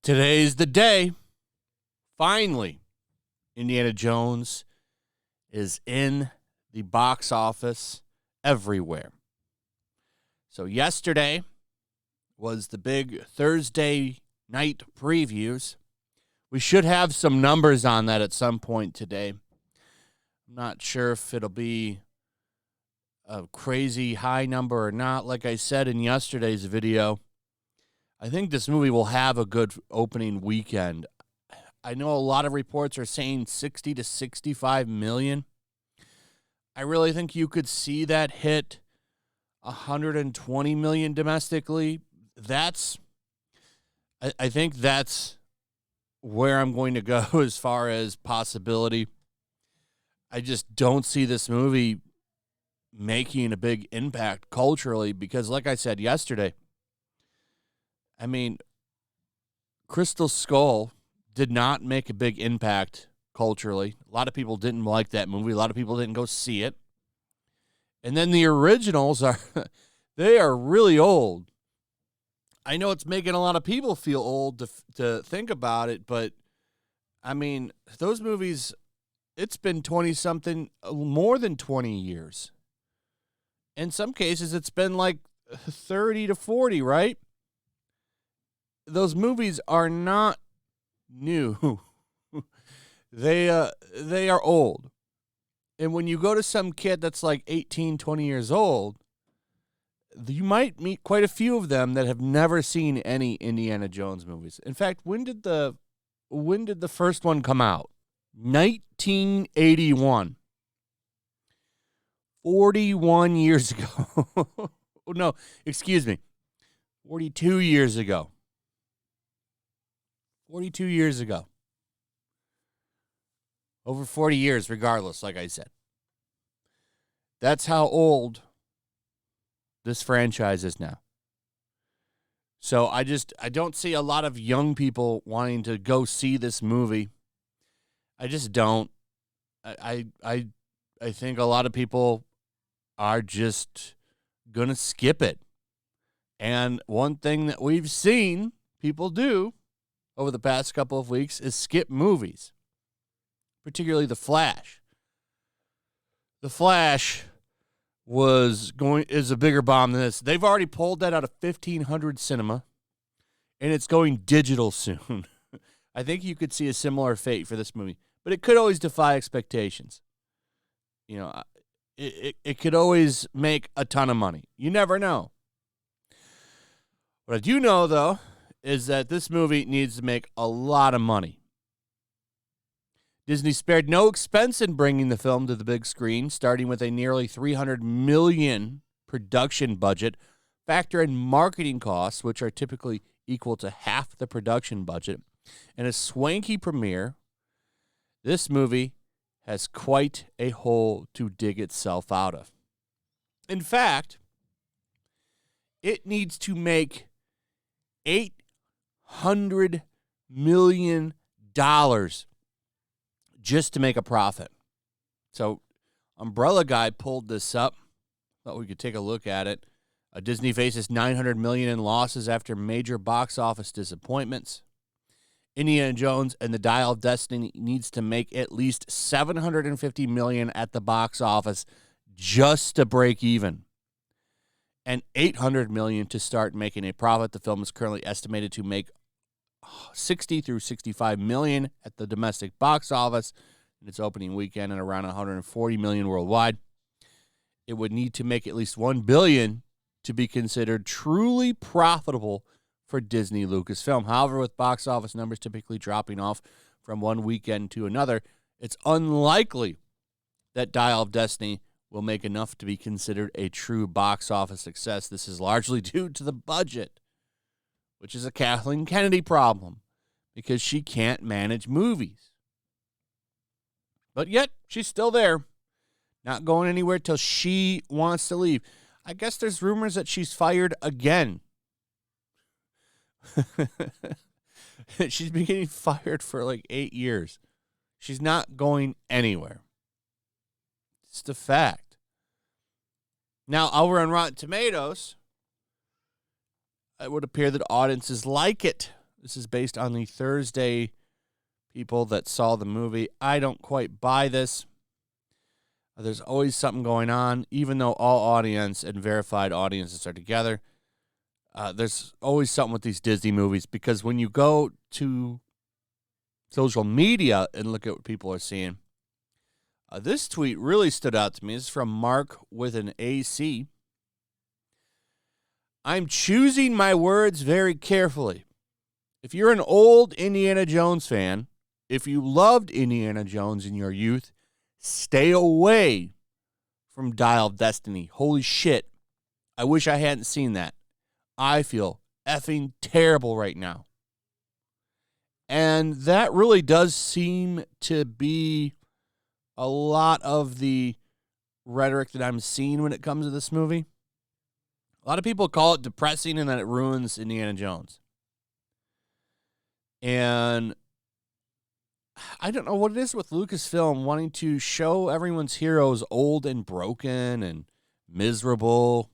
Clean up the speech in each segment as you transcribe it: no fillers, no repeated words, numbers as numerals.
Today's the day. Finally, Indiana Jones is in the box office everywhere. So yesterday was the big Thursday night previews. We should have some numbers on that at some point today. I'm not sure if it'll be a crazy high number or not. Like I said in yesterday's video, I think this movie will have a good opening weekend. I know a lot of reports are saying 60 to 65 million. I really think you could see that hit 120 million domestically. I think that's where I'm going to go as far as possibility. I just don't see this movie making a big impact culturally because, like I said yesterday, I mean, Crystal Skull did not make a big impact culturally. A lot of people didn't like that movie. A lot of people didn't go see it. And then the originals they are really old. I know it's making a lot of people feel old to think about it, but I mean, those movies, it's been 20-something, more than 20 years. In some cases, it's been like 30 to 40, right? Those movies are not new. They are old. And when you go to some kid that's like 18, 20 years old, you might meet quite a few of them that have never seen any Indiana Jones movies. In fact, when did the first one come out? 1981. 41 years ago. No, excuse me. 42 years ago. 42 years ago. Over 40 years, regardless, like I said. That's how old this franchise is now. So I don't see a lot of young people wanting to go see this movie. I just don't. I think a lot of people are just going to skip it. And one thing that we've seen people do over the past couple of weeks is skip movies, particularly The Flash. The Flash is a bigger bomb than this. They've already pulled that out of 1500 cinema, and it's going digital soon. I think you could see a similar fate for this movie, but it could always defy expectations. You know, it could always make a ton of money. You never know. What I do know, though, is that this movie needs to make a lot of money. Disney spared no expense in bringing the film to the big screen, starting with a nearly $300 million production budget. Factor in marketing costs, which are typically equal to half the production budget, and a swanky premiere. This movie has quite a hole to dig itself out of. In fact, it needs to make $800 million just to make a profit. So Umbrella Guy pulled this up. Thought we could take a look at it. Disney faces $900 million in losses after major box office disappointments. Indiana Jones and the Dial of Destiny needs to make at least $750 million at the box office just to break even, and $800 million to start making a profit. The film is currently estimated to make 60 through 65 million at the domestic box office in its opening weekend and around 140 million worldwide. It would need to make at least $1 billion to be considered truly profitable for Disney Lucasfilm. However, with box office numbers typically dropping off from one weekend to another, it's unlikely that Dial of Destiny will make enough to be considered a true box office success. This is largely due to the budget, which is a Kathleen Kennedy problem because she can't manage movies. But yet, she's still there, not going anywhere till she wants to leave. I guess there's rumors that she's fired again. She's been getting fired for like 8 years. She's not going anywhere. It's the fact. Now, over on Rotten Tomatoes, it would appear that audiences like it. This is based on the Thursday people that saw the movie. I don't quite buy this. There's always something going on, even though all audience and verified audiences are together. There's always something with these Disney movies, because when you go to social media and look at what people are seeing, this tweet really stood out to me. This is from Mark with an AC. I'm choosing my words very carefully. If you're an old Indiana Jones fan, if you loved Indiana Jones in your youth, stay away from Dial of Destiny. Holy shit. I wish I hadn't seen that. I feel effing terrible right now. And that really does seem to be a lot of the rhetoric that I'm seeing when it comes to this movie. A lot of people call it depressing and that it ruins Indiana Jones. And I don't know what it is with Lucasfilm wanting to show everyone's heroes old and broken and miserable.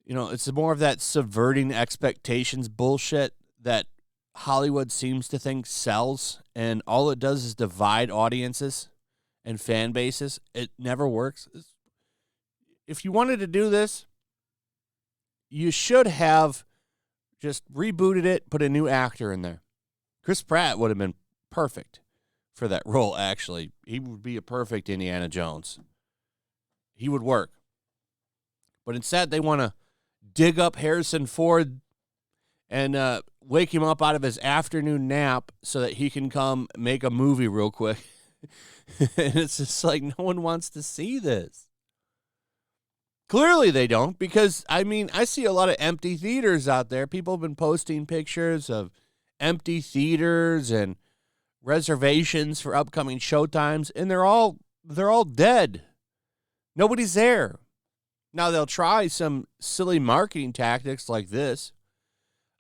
You know, it's more of that subverting expectations bullshit that Hollywood seems to think sells, and all it does is divide audiences and fan bases. It never works. If you wanted to do this, you should have just rebooted it, put a new actor in there. Chris Pratt would have been perfect for that role, actually. He would be a perfect Indiana Jones. He would work. But instead, they want to dig up Harrison Ford and wake him up out of his afternoon nap so that he can come make a movie real quick. And it's just like, no one wants to see this. Clearly they don't, because, I mean, I see a lot of empty theaters out there. People have been posting pictures of empty theaters and reservations for upcoming showtimes, and they're all dead. Nobody's there. Now, they'll try some silly marketing tactics like this.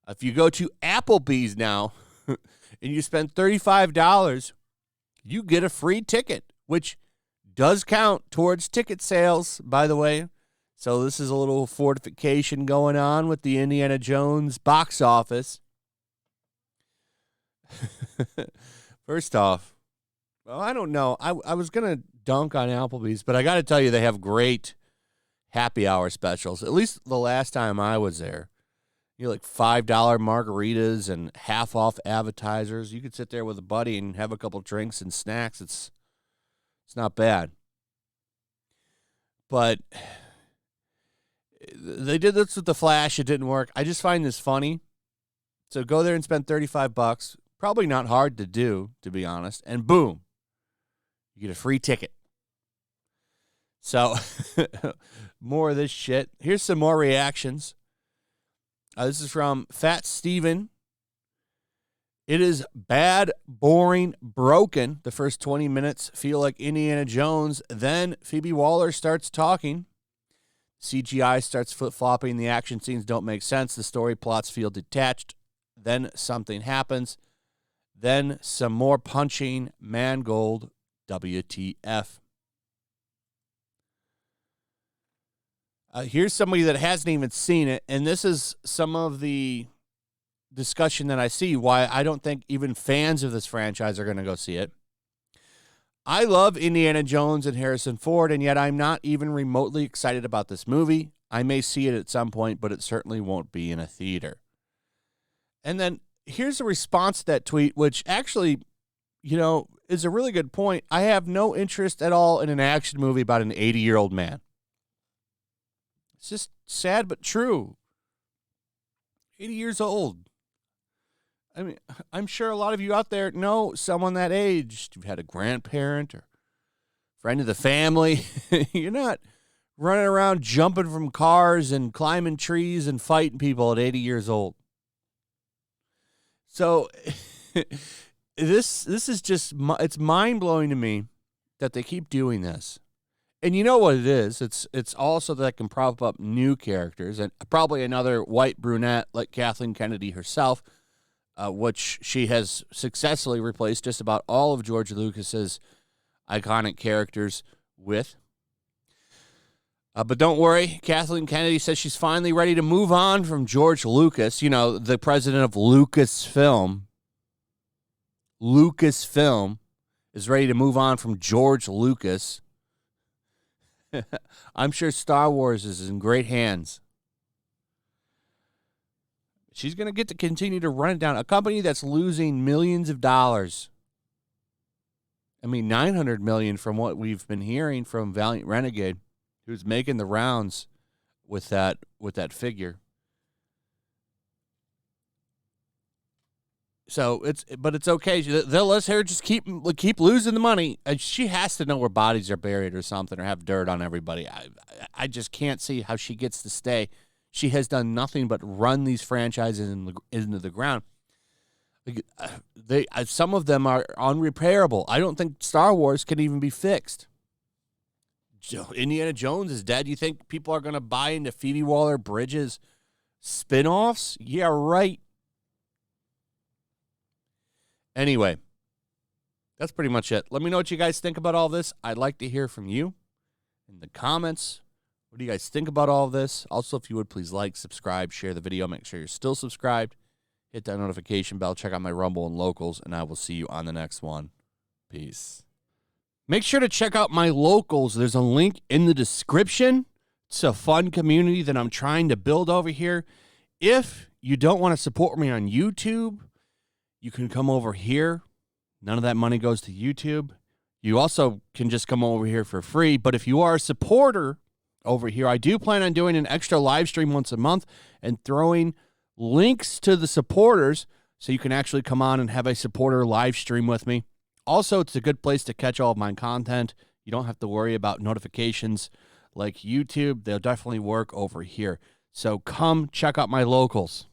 If you go to Applebee's now and you spend $35, you get a free ticket, which does count towards ticket sales, by the way. So this is a little fortification going on with the Indiana Jones box office. First off, well, I don't know. I was going to dunk on Applebee's, but I got to tell you, they have great happy hour specials. At least the last time I was there. You know, like $5 margaritas and half off appetizers. You could sit there with a buddy and have a couple drinks and snacks. It's not bad. But they did this with The Flash. It didn't work. I just find this funny. So go there and spend $35. Probably not hard to do, to be honest. And boom, you get a free ticket. So more of this shit. Here's some more reactions. This is from Fat Steven. It is bad, boring, broken. The first 20 minutes feel like Indiana Jones. Then Phoebe Waller starts talking. CGI starts flip-flopping. The action scenes don't make sense. The story plots feel detached. Then something happens. Then some more punching. Mangold. WTF. Here's somebody that hasn't even seen it, and this is some of the discussion that I see why I don't think even fans of this franchise are going to go see it. I love Indiana Jones and Harrison Ford, and yet I'm not even remotely excited about this movie. I may see it at some point, but it certainly won't be in a theater. And then here's a response to that tweet, which actually, you know, is a really good point. I have no interest at all in an action movie about an 80-year-old man. It's just sad but true. 80 years old. I mean, I'm sure a lot of you out there know someone that age. You've had a grandparent or friend of the family. You're not running around jumping from cars and climbing trees and fighting people at 80 years old. So this is just, it's mind-blowing to me that they keep doing this. And you know what it is? It's also that it can prop up new characters, and probably another white brunette like Kathleen Kennedy herself, which she has successfully replaced just about all of George Lucas's iconic characters with. But don't worry, Kathleen Kennedy says she's finally ready to move on from George Lucas, the president of Lucasfilm. Lucasfilm is ready to move on from George Lucas. I'm sure Star Wars is in great hands. She's going to get to continue to run it down. A company that's losing millions of dollars. I mean, $900 million from what we've been hearing from Valiant Renegade, who's making the rounds with that figure. So it's okay. They'll let her just keep losing the money. And she has to know where bodies are buried or something, or have dirt on everybody. I just can't see how she gets to stay. She has done nothing but run these franchises into the ground. Some of them are unrepairable. I don't think Star Wars can even be fixed. Indiana Jones is dead. You think people are going to buy into Phoebe Waller-Bridge's spinoffs? Yeah, right. Anyway, that's pretty much it. Let me know what you guys think about all this. I'd like to hear from you in the comments. What do you guys think about all this? Also, if you would, please like, subscribe, share the video. Make sure you're still subscribed. Hit that notification bell. Check out my Rumble and Locals, and I will see you on the next one. Peace. Make sure to check out my Locals. There's a link in the description. It's a fun community that I'm trying to build over here. If you don't want to support me on YouTube, you can come over here. None of that money goes to YouTube. You also can just come over here for free. But if you are a supporter over here, I do plan on doing an extra live stream once a month and throwing links to the supporters so you can actually come on and have a supporter live stream with me. Also, it's a good place to catch all of my content. You don't have to worry about notifications like YouTube. They'll definitely work over here. So come check out my Locals.